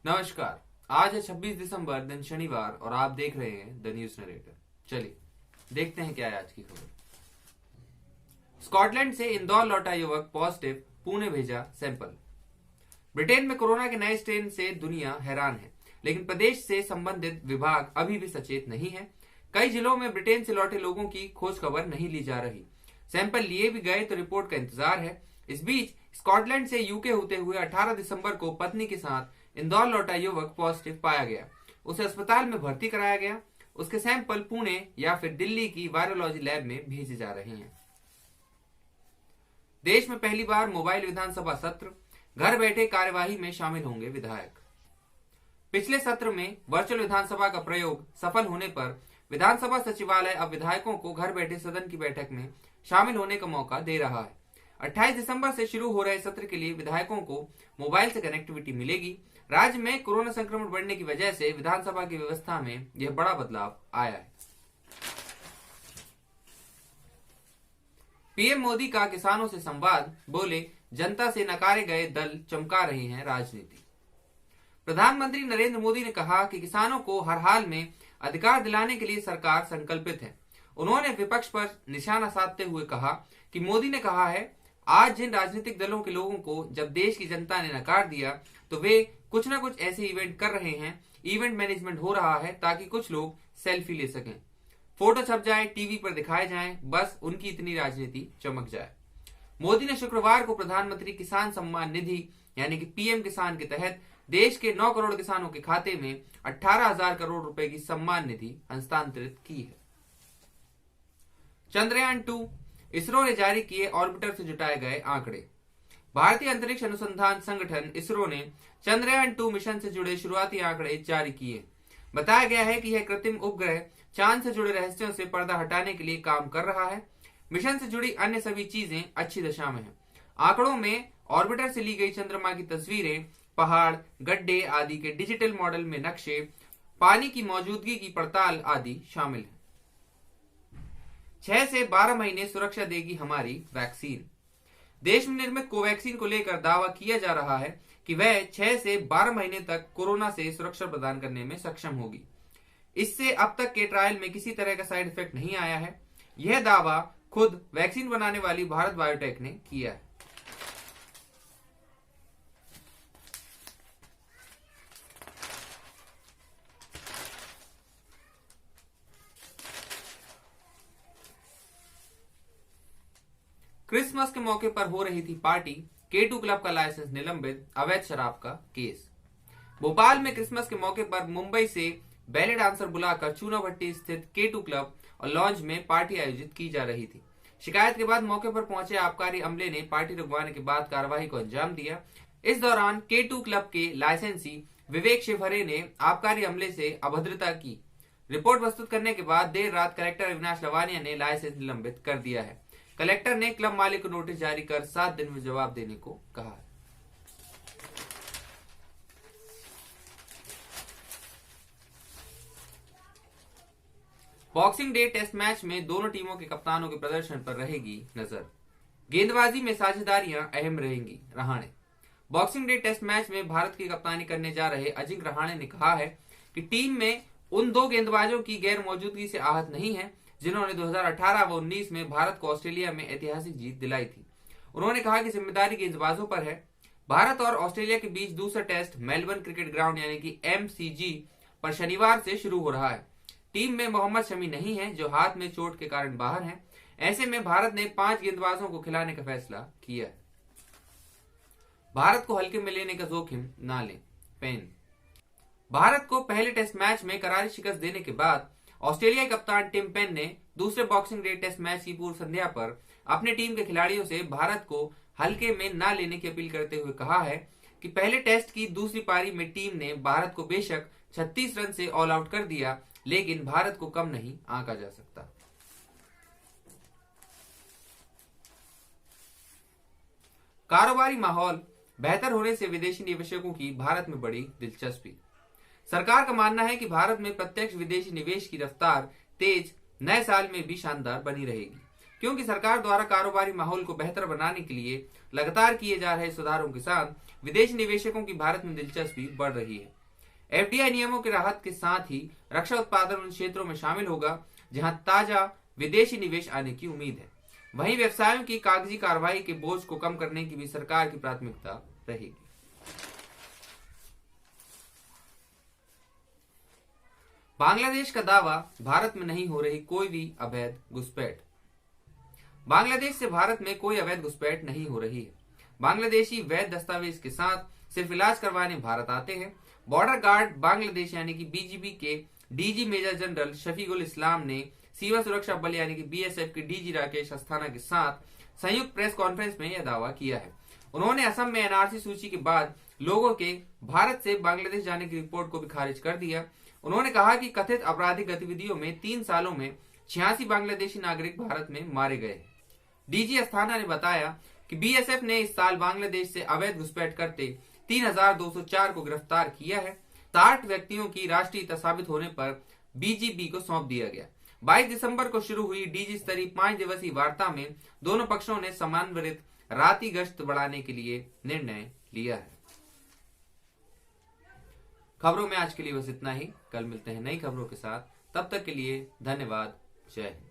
नमस्कार। आज है 26 दिसंबर, दिन शनिवार, और आप देख रहे हैं द न्यूज नरेटर। चलिए देखते हैं क्या है आज की खबर। स्कॉटलैंड से इंदौर लौटा युवक पॉजिटिव, पुणे भेजा सैंपल। ब्रिटेन में कोरोना के नए स्ट्रेन से दुनिया हैरान है, लेकिन प्रदेश से संबंधित विभाग अभी भी सचेत नहीं है। कई जिलों में ब्रिटेन से लौटे लोगों की खोज खबर नहीं ली जा रही। सैंपल लिए भी गए तो रिपोर्ट का इंतजार है। इस बीच स्कॉटलैंड से यूके होते हुए 18 दिसंबर को पत्नी के साथ इंदौर लौटा युवक पॉजिटिव पाया गया। उसे अस्पताल में भर्ती कराया गया। उसके सैंपल पुणे या फिर दिल्ली की वायरोलॉजी लैब में भेजे जा रहे हैं। देश में पहली बार मोबाइल विधानसभा सत्र, घर बैठे कार्यवाही में शामिल होंगे विधायक। पिछले सत्र में वर्चुअल विधानसभा का प्रयोग सफल होने पर विधानसभा सचिवालय अब विधायकों को घर बैठे सदन की बैठक में शामिल होने का मौका दे रहा है। 28 दिसंबर से शुरू हो रहे सत्र के लिए विधायकों को मोबाइल से कनेक्टिविटी मिलेगी। राज्य में कोरोना संक्रमण बढ़ने की वजह से विधानसभा की व्यवस्था में यह बड़ा बदलाव आया है। पीएम मोदी का किसानों से संवाद, बोले जनता से नकारे गए दल चमका रहे हैं राजनीति। प्रधानमंत्री नरेंद्र मोदी ने कहा कि किसानों को हर हाल में अधिकार दिलाने के लिए सरकार संकल्पित है। उन्होंने विपक्ष पर निशाना साधते हुए कहा कि मोदी ने कहा है, आज जिन राजनीतिक दलों के लोगों को जब देश की जनता ने नकार दिया तो वे कुछ न कुछ ऐसे इवेंट कर रहे हैं। इवेंट मैनेजमेंट हो रहा है ताकि कुछ लोग सेल्फी ले सकें, फोटो छप जाए, टीवी पर दिखाए जाएं, बस उनकी इतनी राजनीति चमक जाए। मोदी ने शुक्रवार को प्रधानमंत्री किसान सम्मान निधि यानी कि पीएम किसान के तहत देश के 9 करोड़ किसानों के खाते में 18,000 करोड़ रुपए की सम्मान निधि हस्तांतरित की है। चंद्रयान 2, इसरो ने जारी किए ऑर्बिटर से जुटाए गए आंकड़े। भारतीय अंतरिक्ष अनुसंधान संगठन इसरो ने चंद्रयान 2 मिशन से जुड़े शुरुआती आंकड़े जारी किए। बताया गया है कि यह कृत्रिम उपग्रह चांद से जुड़े रहस्यों से पर्दा हटाने के लिए काम कर रहा है। मिशन से जुड़ी अन्य सभी चीजें अच्छी दशा में हैं। आंकड़ों में ऑर्बिटर से ली गई चंद्रमा की तस्वीरें, पहाड़, गड्ढे आदि के डिजिटल मॉडल में नक्शे, पानी की मौजूदगी की पड़ताल आदि शामिल है। 6 से 12 महीने सुरक्षा देगी हमारी वैक्सीन। देश में निर्मित कोवैक्सीन को लेकर दावा किया जा रहा है कि वह 6 से 12 महीने तक कोरोना से सुरक्षा प्रदान करने में सक्षम होगी। इससे अब तक के ट्रायल में किसी तरह का साइड इफेक्ट नहीं आया है। यह दावा खुद वैक्सीन बनाने वाली भारत बायोटेक ने किया है। क्रिसमस के मौके पर हो रही थी पार्टी, K2 क्लब का लाइसेंस निलंबित, अवैध शराब का केस। भोपाल में क्रिसमस के मौके पर मुंबई से बैले डांसर बुलाकर चूनाभट्टी स्थित K2 क्लब और लॉन्ज में पार्टी आयोजित की जा रही थी। शिकायत के बाद मौके पर पहुंचे आबकारी अमले ने पार्टी रुकवाने के बाद कार्रवाई को अंजाम दिया। इस दौरान K2 क्लब के लाइसेंसी विवेक शिवहरे ने आबकारी अमले से अभद्रता की रिपोर्ट प्रस्तुत करने के बाद देर रात कलेक्टर अविनाश लवानिया ने लाइसेंस निलंबित कर दिया है। कलेक्टर ने क्लब मालिक को नोटिस जारी कर 7 दिन में जवाब देने को कहा है। बॉक्सिंग डे टेस्ट मैच में दोनों टीमों के कप्तानों के प्रदर्शन पर रहेगी नजर। गेंदबाजी में साझेदारियां अहम रहेंगी, Rahane. Boxing day test match में भारत की कप्तानी करने जा रहे अजिंक्य रहाणे ने कहा है कि टीम में उन 2 गेंदबाजों की गैर मौजूदगी से आहत नहीं है जिन्होंने 2018 व 19 में भारत को ऑस्ट्रेलिया में ऐतिहासिक जीत दिलाई थी। उन्होंने कहा कि जिम्मेदारी गेंदबाजों पर है। भारत और ऑस्ट्रेलिया के बीच दूसरा टेस्ट मेलबर्न क्रिकेट ग्राउंड यानी कि MCG पर शनिवार से शुरू हो रहा है। टीम में मोहम्मद शमी नहीं है, जो हाथ में चोट के कारण बाहर हैं। ऐसे में भारत ने 5 गेंदबाजों को खिलाने का फैसला किया है। भारत को हल्के में लेने का जोखिम ना लें, पेन। भारत को पहले टेस्ट मैच में करारी शिकस्त देने के बाद ऑस्ट्रेलिया कप्तान टिम पेन ने दूसरे बॉक्सिंग डे टेस्ट मैच की पूर्व संध्या पर अपने टीम के खिलाड़ियों से भारत को हल्के में न लेने की अपील करते हुए कहा है कि पहले टेस्ट की दूसरी पारी में टीम ने भारत को बेशक 36 रन से ऑल आउट कर दिया, लेकिन भारत को कम नहीं आंका जा सकता। कारोबारी माहौल बेहतर होने से विदेशी निवेशकों की भारत में बड़ी दिलचस्पी। सरकार का मानना है कि भारत में प्रत्यक्ष विदेशी निवेश की रफ्तार तेज नए साल में भी शानदार बनी रहेगी। क्योंकि सरकार द्वारा कारोबारी माहौल को बेहतर बनाने के लिए लगातार किए जा रहे सुधारों के साथ विदेशी निवेशकों की भारत में दिलचस्पी बढ़ रही है। एफडीआई नियमों की राहत के साथ ही रक्षा उत्पादन उन क्षेत्रों में शामिल होगा जहां ताजा विदेशी निवेश आने की उम्मीद है। वहीं व्यवसायों की कागजी कार्रवाई के बोझ को कम करने की भी सरकार की प्राथमिकता रहेगी। बांग्लादेश का दावा, भारत में नहीं हो रही कोई भी अवैध घुसपैठ। बांग्लादेश से भारत में कोई अवैध घुसपैठ नहीं हो रही है। बांग्लादेशी वैध दस्तावेज के साथ सिर्फ इलाज करवाने भारत आते हैं। बॉर्डर गार्ड बांग्लादेश यानी कि बीजीबी के डीजी मेजर जनरल शफीकुल इस्लाम ने सीमा सुरक्षा बल यानी कि बीएसएफ के डीजी राकेश अस्थाना के साथ संयुक्त प्रेस कॉन्फ्रेंस में यह दावा किया है। उन्होंने असम में एनआरसी सूची के बाद लोगों के भारत से बांग्लादेश जाने की रिपोर्ट को भी खारिज कर दिया। उन्होंने कहा कि कथित आपराधिक गतिविधियों में 3 सालों में 86 बांग्लादेशी नागरिक भारत में मारे गए। डीजी अस्थाना ने बताया कि बीएसएफ ने इस साल बांग्लादेश से अवैध घुसपैठ करते 3204 को गिरफ्तार किया है। 60 व्यक्तियों की राष्ट्रीयता साबित होने पर बीजीबी को सौंप दिया गया। 22 दिसंबर को शुरू हुई डीजी स्तरीय 5 दिवसीय वार्ता में दोनों पक्षों ने समन्वित रात्रि गश्त बढ़ाने के लिए निर्णय लिया है। खबरों में आज के लिए बस इतना ही। कल मिलते हैं नई खबरों के साथ। तब तक के लिए धन्यवाद। जय हिंद।